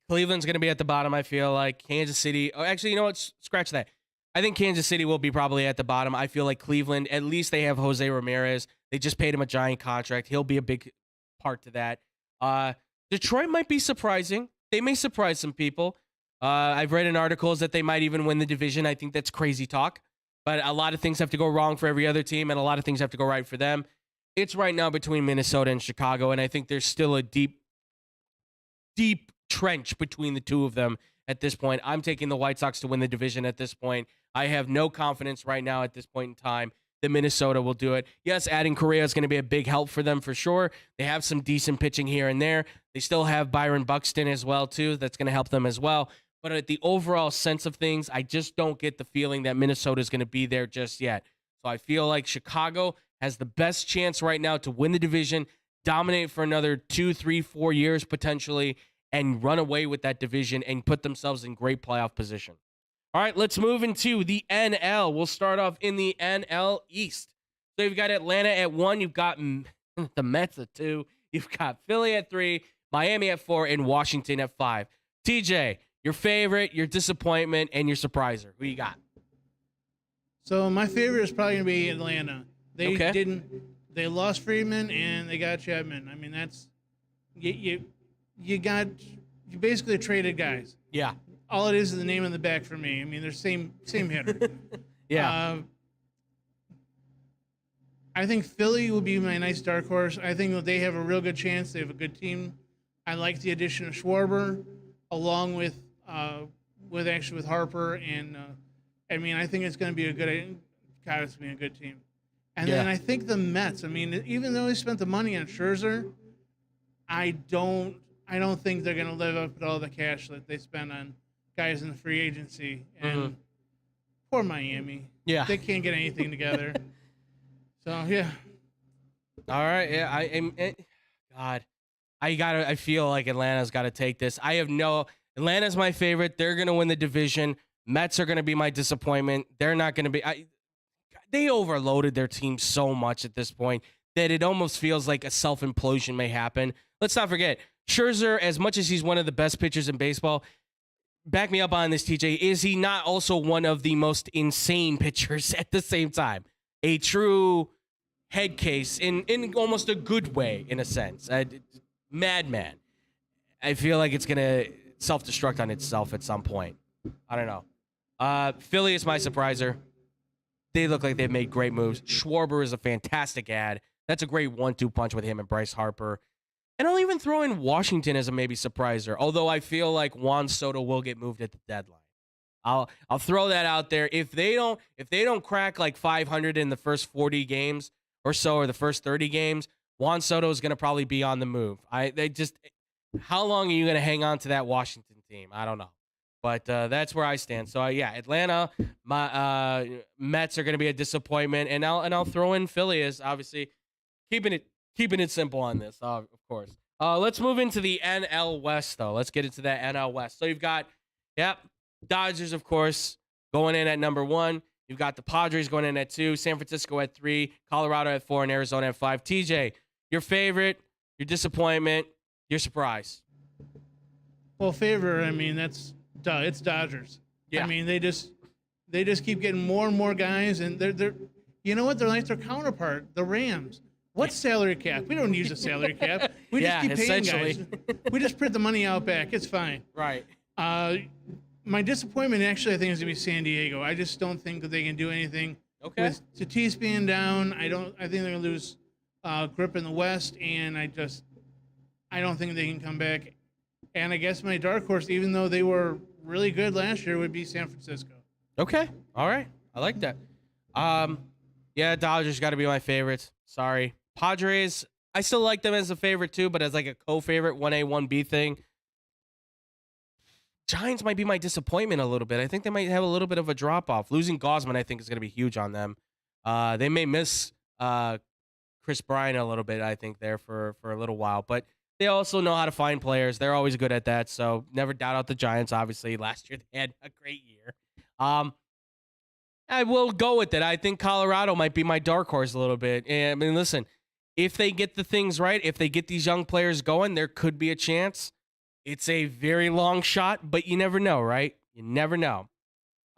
Cleveland's going to be at the bottom, I feel like. Kansas City. Oh, actually, you know what? Scratch that. I think Kansas City will be probably at the bottom. I feel like Cleveland, at least they have Jose Ramirez. They just paid him a giant contract. He'll be a big part to that. Detroit might be surprising. They may surprise some people. I've read in articles that they might even win the division. I think that's crazy talk. But a lot of things have to go wrong for every other team, and a lot of things have to go right for them. It's right now between Minnesota and Chicago, and I think there's still a deep trench between the two of them at this point. I'm taking the White Sox to win the division at this point. I have no confidence right now at this point in time that Minnesota will do it. Yes, adding Correa is going to be a big help for them for sure. They have some decent pitching here and there. They still have Byron Buxton as well, too. That's going to help them as well. But at the overall sense of things, I just don't get the feeling that Minnesota is going to be there just yet. So I feel like Chicago has the best chance right now to win the division, dominate for another 2, 3, 4 years potentially, and run away with that division and put themselves in great playoff position. All right, let's move into the NL. We'll start off in the NL East. So you've got Atlanta at 1. You've got the Mets at 2. You've got Philly at 3, Miami at 4, and Washington at 5. TJ, your favorite, your disappointment, and your surpriser. Who you got? So my favorite is probably going to be Atlanta. Okay. They lost Freeman and they got Chapman. I mean, that's you basically traded guys. Yeah. All it is the name on the back for me. I mean, they're same hitter. Yeah. I think Philly will be my nice dark horse. I think they have a real good chance. They have a good team. I like the addition of Schwarber, along with Harper, and I mean, I think it's going to be it's be a good team. And then I think the Mets. I mean, even though they spent the money on Scherzer, I don't think they're going to live up to all the cash that they spent on guys in the free agency. And poor Miami. Yeah. They can't get anything together. So, yeah. All right. Yeah. God, I feel like Atlanta's got to take this. Atlanta's my favorite. They're going to win the division. Mets are going to be my disappointment. They're not going to be. They overloaded their team so much at this point that it almost feels like a self-implosion may happen. Let's not forget, Scherzer, as much as he's one of the best pitchers in baseball, back me up on this, TJ, is he not also one of the most insane pitchers at the same time? A true head case in almost a good way, in a sense. Madman. I feel like it's going to self-destruct on itself at some point. I don't know. Philly is my surpriser. They look like they've made great moves. Schwarber is a fantastic ad. That's a great 1-2 punch with him and Bryce Harper. And I'll even throw in Washington as a maybe surpriser, although I feel like Juan Soto will get moved at the deadline. I'll throw that out there. If they don't crack like 500 in the first 40 games or so, or the first 30 games, Juan Soto is going to probably be on the move. How long are you going to hang on to that Washington team? I don't know. But that's where I stand. So, Atlanta, my Mets are going to be a disappointment. And I'll throw in Philly as obviously keeping it simple on this, of course. Let's move into the NL West, though. Let's get into that NL West. So you've got, Dodgers, of course, going in at number 1. You've got the Padres going in at 2, San Francisco at 3, Colorado at 4, and Arizona at 5. TJ, your favorite, your disappointment, your surprise. Well, I mean, it's Dodgers. Yeah. I mean, they just keep getting more and more guys, and they're You know what? They're like their counterpart, the Rams. What's salary cap? We don't use a salary cap. We just keep paying guys. We just print the money out back. It's fine. Right. My disappointment, actually, I think is going to be San Diego. I just don't think that they can do anything. Okay. With Tatis being down, I think they're going to lose grip in the West, and I don't think they can come back. And I guess my dark horse, even though they were really good last year, would be San Francisco. Okay. All right. I like that. Yeah, Dodgers got to be my favorites. Sorry. Padres, I still like them as a favorite too, but as like a co-favorite 1A, 1B thing. Giants might be my disappointment a little bit. I think they might have a little bit of a drop-off. Losing Gosman, I think, is going to be huge on them. They may miss Chris Bryant a little bit, I think, there for a little while. But they also know how to find players. They're always good at that, so never doubt out the Giants, obviously. Last year, they had a great year. I will go with it. I think Colorado might be my dark horse a little bit. And, I mean, listen, if they get the things right, if they get these young players going, there could be a chance. It's a very long shot, but you never know, right? You never know.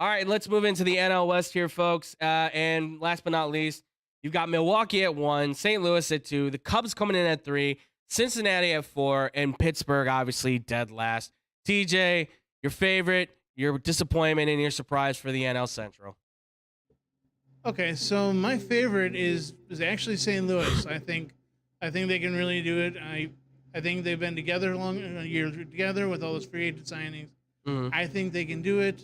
All right, let's move into the NL West here, folks. And last but not least, you've got Milwaukee at 1, St. Louis at 2, the Cubs coming in at 3, Cincinnati at 4, and Pittsburgh obviously dead last. TJ, your favorite, your disappointment, and your surprise for the NL Central. Okay, so my favorite is actually St. Louis. I think they can really do it. I think they've been together a year together with all those free agent signings. Mm-hmm. I think they can do it.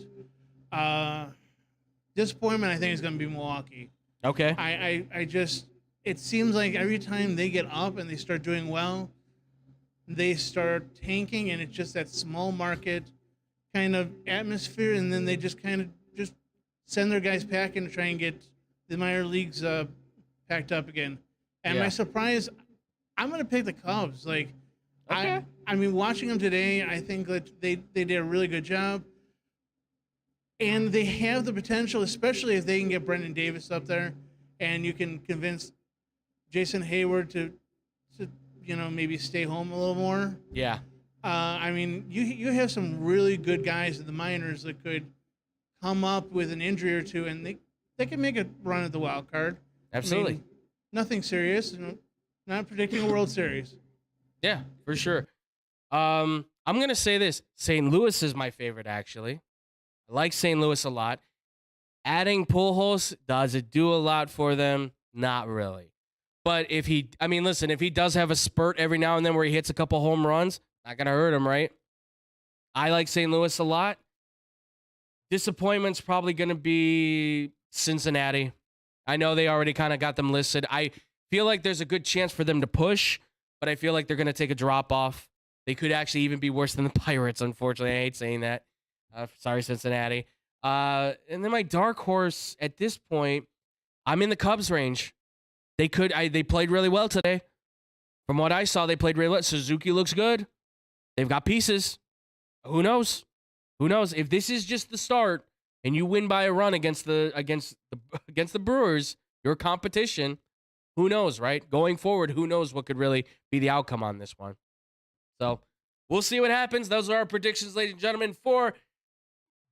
Disappointment, I think, is going to be Milwaukee. Okay. I just, it seems like every time they get up and they start doing well, they start tanking, and it's just that small market kind of atmosphere, and then they just kind of just send their guys packing to try and get the minor leagues packed up again. And my surprise, I'm going to pick the Cubs. Like, okay. I mean, watching them today, I think that they did a really good job. And they have the potential, especially if they can get Brendan Davis up there, and you can convince Jason Hayward to maybe stay home a little more. Yeah. I mean, you have some really good guys in the minors that could come up with an injury or two, and they can make a run at the wild card. Absolutely. I mean, nothing serious. Not predicting a World Series. Yeah, for sure. I'm going to say this. St. Louis is my favorite, actually. I like St. Louis a lot. Adding Pujols, does it do a lot for them? Not really. But if he does have a spurt every now and then where he hits a couple home runs, not going to hurt him, right? I like St. Louis a lot. Disappointment's probably going to be Cincinnati. I know they already kind of got them listed. I feel like there's a good chance for them to push, but I feel like they're going to take a drop off. They could actually even be worse than the Pirates, unfortunately. I hate saying that. Sorry, Cincinnati. And then my dark horse at this point, I'm in the Cubs range. They played really well today. From what I saw, they played really well. Suzuki looks good. They've got pieces. Who knows? Who knows? If this is just the start and you win by a run against the Brewers, your competition, who knows, right? Going forward, who knows what could really be the outcome on this one. So we'll see what happens. Those are our predictions, ladies and gentlemen, for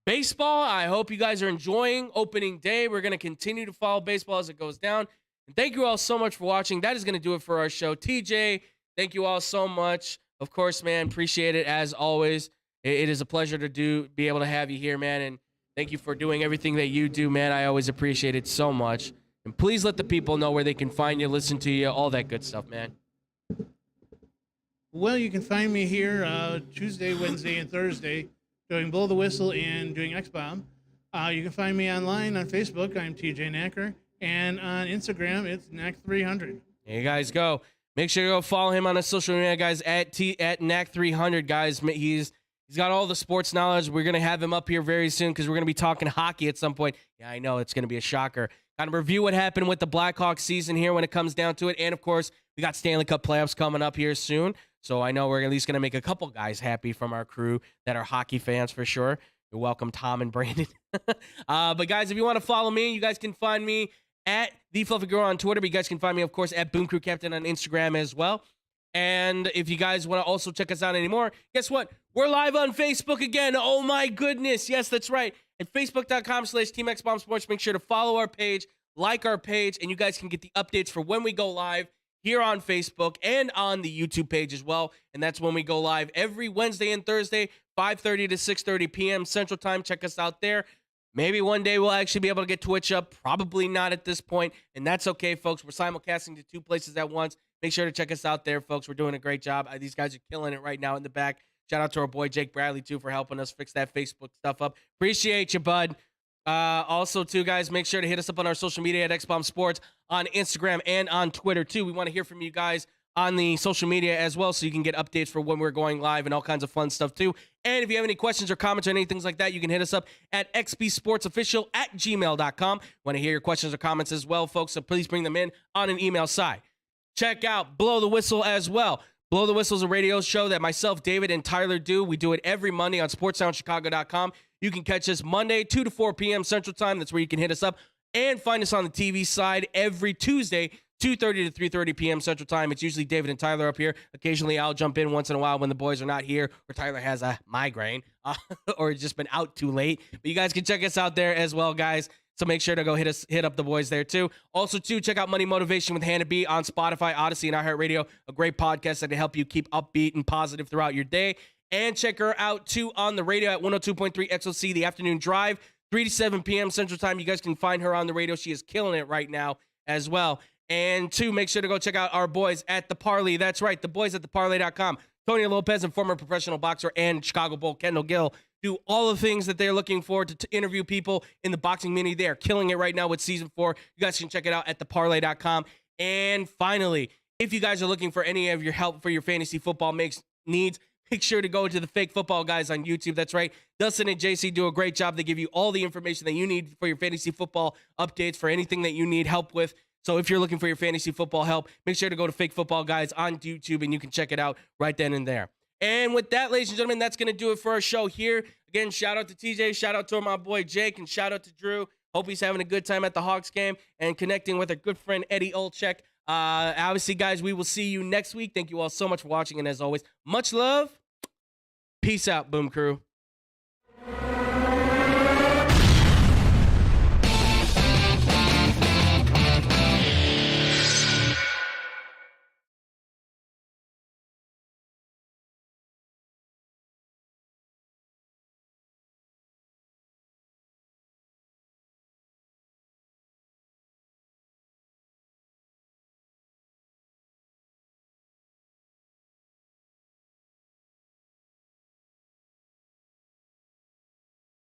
baseball. I hope you guys are enjoying opening day. We're going to continue to follow baseball as it goes down. And thank you all so much for watching. That is going to do it for our show. TJ, thank you all so much. Of course, man, appreciate it as always. It is a pleasure to be able to have you here, man. And thank you for doing everything that you do, man. I always appreciate it so much. And please let the people know where they can find you, listen to you, all that good stuff, man. Well, you can find me here Tuesday, Wednesday, and Thursday doing Blow the Whistle and doing X-Bomb. You can find me online on Facebook. I'm TJ Knacker. And on Instagram, it's Knack300. There you guys go. Make sure to go follow him on his social media, guys, at Knack300, guys. He's got all the sports knowledge. We're going to have him up here very soon because we're going to be talking hockey at some point. Yeah, I know. It's going to be a shocker. Kind of review what happened with the Blackhawks season here when it comes down to it. And, of course, we got Stanley Cup playoffs coming up here soon. So I know we're at least going to make a couple guys happy from our crew that are hockey fans for sure. You're welcome, Tom and Brandon. But, guys, if you want to follow me, you guys can find me at The Fluffy Girl on Twitter. But you guys can find me, of course, at Boom Crew Captain on Instagram as well. And if you guys want to also check us out anymore, guess what? We're live on Facebook again. Oh, my goodness. Yes, that's right. At Facebook.com/TeamXBombSports. Make sure to follow our page, like our page, and you guys can get the updates for when we go live here on Facebook and on the YouTube page as well. And that's when we go live every Wednesday and Thursday, 5:30 to 6:30 p.m. Central Time. Check us out there. Maybe one day we'll actually be able to get Twitch up. Probably not at this point, and that's okay, folks. We're simulcasting to 2 places at once. Make sure to check us out there, folks. We're doing a great job. These guys are killing it right now in the back. Shout out to our boy Jake Bradley, too, for helping us fix that Facebook stuff up. Appreciate you, bud. Also, too, guys, make sure to hit us up on our social media at XBomb Sports on Instagram and on Twitter, too. We want to hear from you guys on the social media as well, so you can get updates for when we're going live and all kinds of fun stuff, too. And if you have any questions or comments or anything like that, you can hit us up at xbsportsofficial@gmail.com. Want to hear your questions or comments as well, folks, so please bring them in on an email side. Check out Blow the Whistle as well. Blow the Whistle is a radio show that myself, David, and Tyler do. We do it every Monday on sportsoundchicago.com. You can catch us Monday, 2 to 4 p.m. Central Time. That's where you can hit us up. And find us on the TV side every Tuesday, 2:30 to 3:30 p.m. Central Time. It's usually David and Tyler up here. Occasionally, I'll jump in once in a while when the boys are not here or Tyler has a migraine or just been out too late. But you guys can check us out there as well, guys. So make sure to go hit up the boys there, too. Also, too, check out Money Motivation with Hannah B on Spotify, Odyssey, and iHeartRadio. A great podcast that can help you keep upbeat and positive throughout your day. And check her out, too, on the radio at 102.3 XOC, The Afternoon Drive, 3 to 7 p.m. Central Time. You guys can find her on the radio. She is killing it right now as well. And, two, make sure to go check out our boys at The Parlay. That's right, the boys at theparlay.com. Tony Lopez and former professional boxer and Chicago Bull Kendall Gill do all the things that they're looking for to interview people in the boxing community. They are killing it right now with season 4. You guys can check it out at theparlay.com. And finally, if you guys are looking for any of your help for your fantasy football needs, make sure to go to the Fake Football Guys on YouTube. That's right. Dustin and JC do a great job. They give you all the information that you need for your fantasy football updates, for anything that you need help with. So if you're looking for your fantasy football help, make sure to go to Fake Football Guys on YouTube, and you can check it out right then and there. And with that, ladies and gentlemen, that's going to do it for our show here. Again, shout out to TJ, shout out to my boy Jake, and shout out to Drew. Hope he's having a good time at the Hawks game and connecting with our good friend Eddie Olczyk. Obviously, guys, we will see you next week. Thank you all so much for watching, and as always, much love. Peace out, Boom Crew.